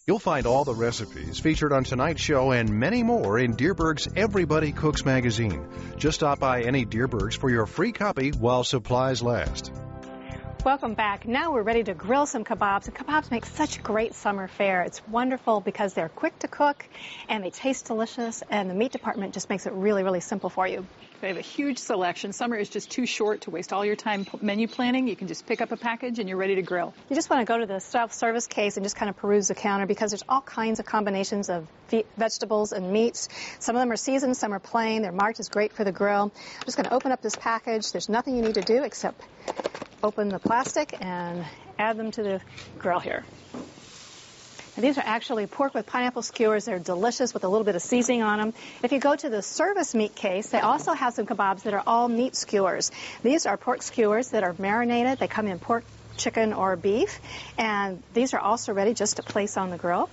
You'll find all the recipes featured on tonight's show and many more in Dierbergs' Everybody Cooks magazine. Just stop by any Dierbergs for your free copy while supplies last. Welcome back. Now we're ready to grill some kebabs. And kebabs make such great summer fare. It's wonderful because they're quick to cook and they taste delicious, and the meat department just makes it really, really simple for you. They have a huge selection. Summer is just too short to waste all your time menu planning. You can just pick up a package and you're ready to grill. You just want to go to the self-service case and just kind of peruse the counter because there's all kinds of combinations of vegetables and meats. Some of them are seasoned, some are plain. They're marked as great for the grill. I'm just going to open up this package. There's nothing you need to do except open the plastic and add them to the grill here. And these are actually pork with pineapple skewers. They're delicious with a little bit of seasoning on them. If you go to the service meat case, they also have some kebabs that are all meat skewers. These are pork skewers that are marinated. They come in pork, chicken, or beef. And these are also ready just to place on the grill.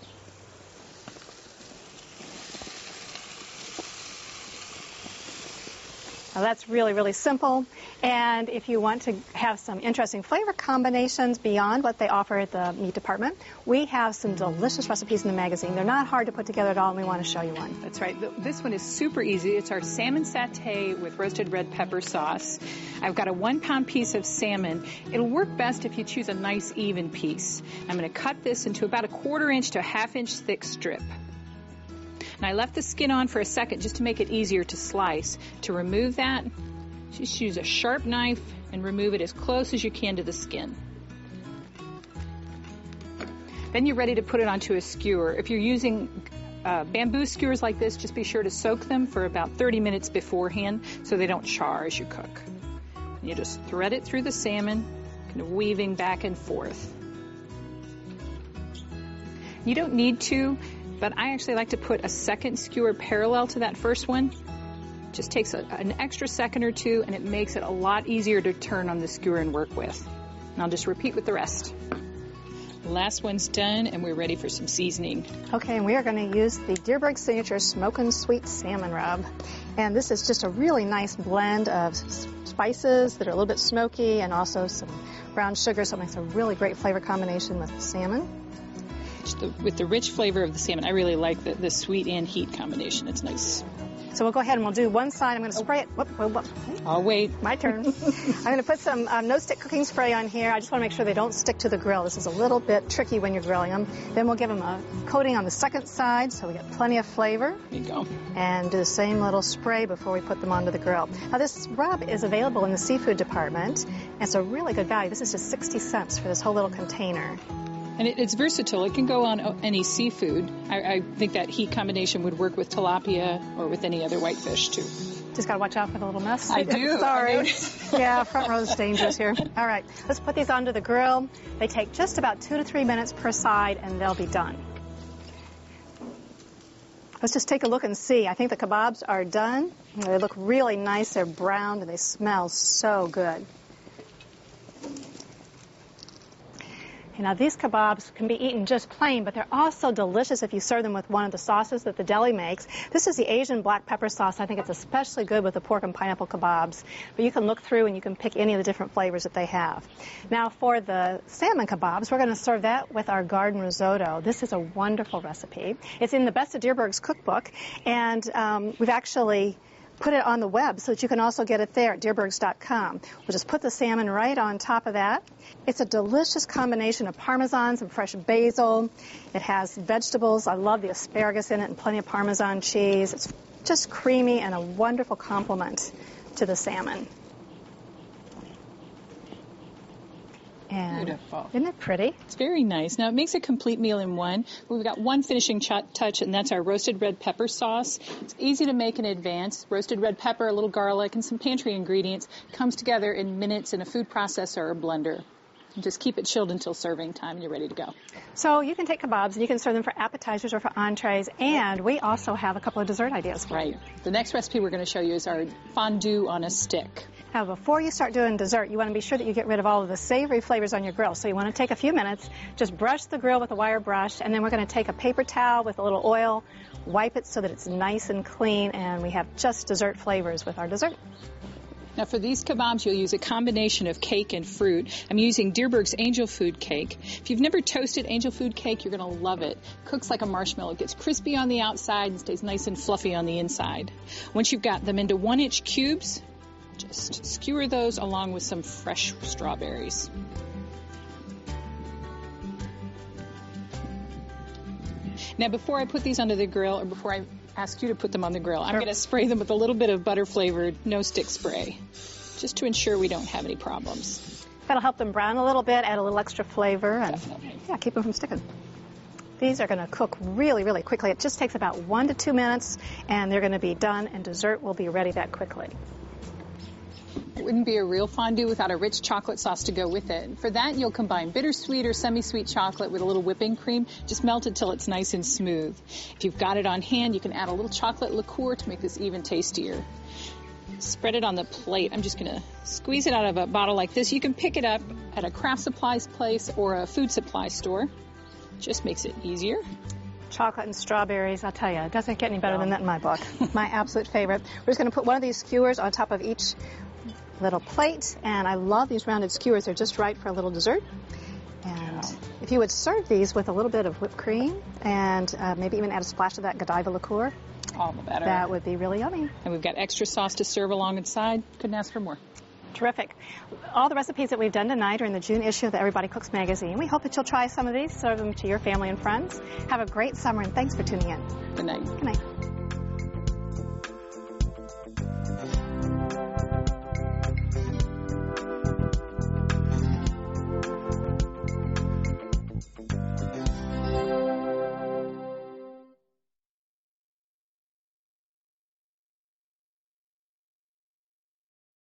Now that's really, really simple. And if you want to have some interesting flavor combinations beyond what they offer at the meat department, we have some delicious recipes in the magazine. They're not hard to put together at all, and we want to show you one. That's right. This one is super easy. It's our salmon satay with roasted red pepper sauce. I've got a 1-pound piece of salmon. It'll work best if you choose a nice even piece. I'm going to cut this into about a 1/4 inch to a 1/2 inch thick strip. And I left the skin on for a second just to make it easier to slice. To remove that, just use a sharp knife and remove it as close as you can to the skin. Then you're ready to put it onto a skewer. If you're using bamboo skewers like this, just be sure to soak them for about 30 minutes beforehand so they don't char as you cook. And you just thread it through the salmon, kind of weaving back and forth. You don't need to, but I actually like to put a second skewer parallel to that first one. Just takes an extra second or two, and it makes it a lot easier to turn on the skewer and work with. And I'll just repeat with the rest. The last one's done, and we're ready for some seasoning. Okay, and we are going to use the Dierbergs Signature Smokin' Sweet Salmon Rub. And this is just a really nice blend of spices that are a little bit smoky and also some brown sugar, so it makes a really great flavor combination with the salmon. With the rich flavor of the salmon, I really like the sweet and heat combination. It's nice. So we'll go ahead and we'll do one side. I'm going to spray it. Whoop. I'll wait. My turn. I'm going to put some no-stick cooking spray on here. I just want to make sure they don't stick to the grill. This is a little bit tricky when you're grilling them. Then we'll give them a coating on the second side so we get plenty of flavor. There you go. And do the same little spray before we put them onto the grill. Now this rub is available in the seafood department. And it's a really good value. This is just 60 cents for this whole little container. And it's versatile. It can go on any seafood. I think that heat combination would work with tilapia or with any other whitefish, too. Just got to watch out for the little mess. I do. Sorry. Yeah, front row is dangerous here. All right, let's put these onto the grill. They take just about 2 to 3 minutes per side, and they'll be done. Let's just take a look and see. I think the kebabs are done. They look really nice. They're browned, and they smell so good. Now, these kebabs can be eaten just plain, but they're also delicious if you serve them with one of the sauces that the deli makes. This is the Asian black pepper sauce. I think it's especially good with the pork and pineapple kebabs. But you can look through and you can pick any of the different flavors that they have. Now, for the salmon kebabs, we're going to serve that with our garden risotto. This is a wonderful recipe. It's in the Best of Dierbergs cookbook, and we've actually put it on the web so that you can also get it there at Dierbergs.com. We'll just put the salmon right on top of that. It's a delicious combination of Parmesan, some fresh basil. It has vegetables. I love the asparagus in it and plenty of Parmesan cheese. It's just creamy and a wonderful complement to the salmon. And beautiful. Isn't it pretty? It's very nice. Now, it makes a complete meal in one. We've got one finishing touch, and that's our roasted red pepper sauce. It's easy to make in advance. Roasted red pepper, a little garlic, and some pantry ingredients. Comes together in minutes in a food processor or blender. And just keep it chilled until serving time, and you're ready to go. So you can take kebabs, and you can serve them for appetizers or for entrees, and we also have a couple of dessert ideas for you. Right. The next recipe we're going to show you is our fondue-on-a-stick. Now, before you start doing dessert, you want to be sure that you get rid of all of the savory flavors on your grill. So you want to take a few minutes, just brush the grill with a wire brush, and then we're going to take a paper towel with a little oil, wipe it so that it's nice and clean, and we have just dessert flavors with our dessert. Now for these kebabs, you'll use a combination of cake and fruit. I'm using Dierbergs Angel Food Cake. If you've never toasted Angel Food Cake, you're going to love it. Cooks like a marshmallow. It gets crispy on the outside and stays nice and fluffy on the inside. Once you've got them into 1-inch cubes, just skewer those along with some fresh strawberries. Now before I put these under the grill, or before I ask you to put them on the grill, I'm going to spray them with a little bit of butter-flavored no-stick spray, just to ensure we don't have any problems. That'll help them brown a little bit, add a little extra flavor, and Definitely. yeah, keep them from sticking. These are going to cook really, really quickly. It just takes about 1 to 2 minutes, and they're going to be done, and dessert will be ready that quickly. It wouldn't be a real fondue without a rich chocolate sauce to go with it. For that, you'll combine bittersweet or semi-sweet chocolate with a little whipping cream. Just melt it till it's nice and smooth. If you've got it on hand, you can add a little chocolate liqueur to make this even tastier. Spread it on the plate. I'm just going to squeeze it out of a bottle like this. You can pick it up at a craft supplies place or a food supply store. Just makes it easier. Chocolate and strawberries, I'll tell you, it doesn't get any better than that in my book. My absolute favorite. We're just going to put one of these skewers on top of each little plate, and I love these rounded skewers. They're just right for a little dessert. And if you would serve these with a little bit of whipped cream and maybe even add a splash of that Godiva liqueur, All the better. that would be really yummy. And we've got extra sauce to serve alongside. Couldn't ask for more. Terrific. All the recipes that we've done tonight are in the June issue of the Everybody Cooks magazine. We hope that you'll try some of these, serve them to your family and friends. Have a great summer, and thanks for tuning in. Good night. Good night.